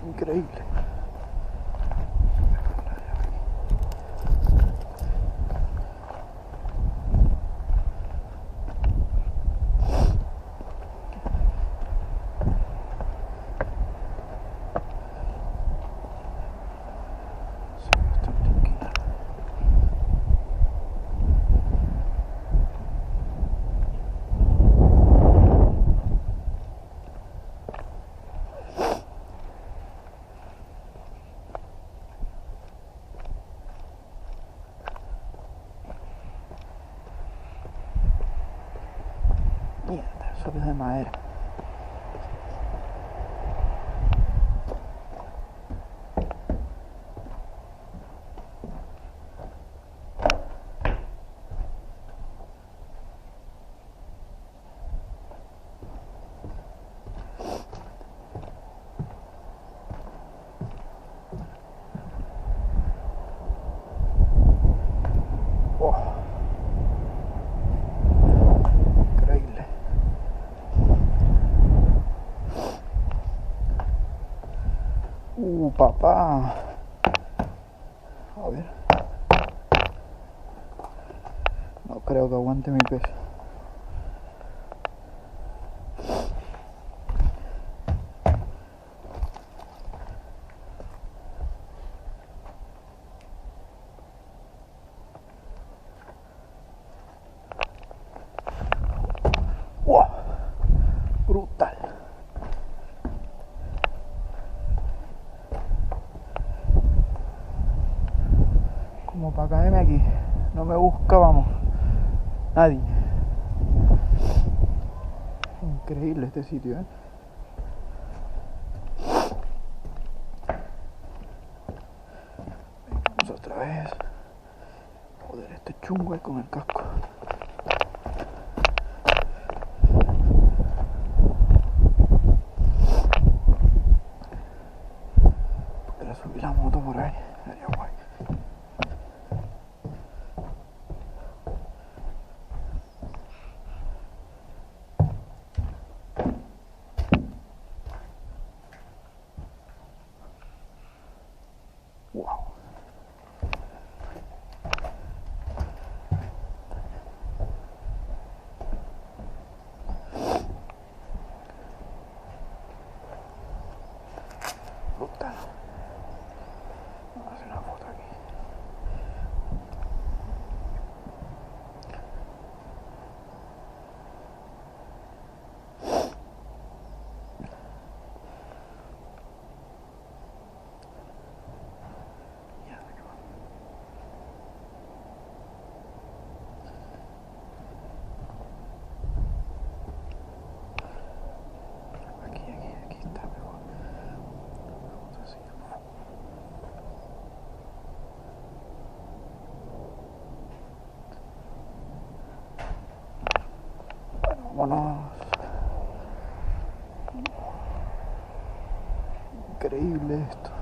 Increíble. Mierda, eso es de madera. Papá. A ver. No creo que aguante mi peso. ¡Wow! Brutal. Como para caerme aquí. No me busca, vamos. Nadie. Increíble este sitio, Vamos otra vez. Joder, este chungo es con el casco. Podría subir la moto por ahí. Sería guay. Wow. Brutal. Vamos a hacer una foto aquí. Aquí está mejor. Vamos así. Bueno, vámonos. Increíble esto.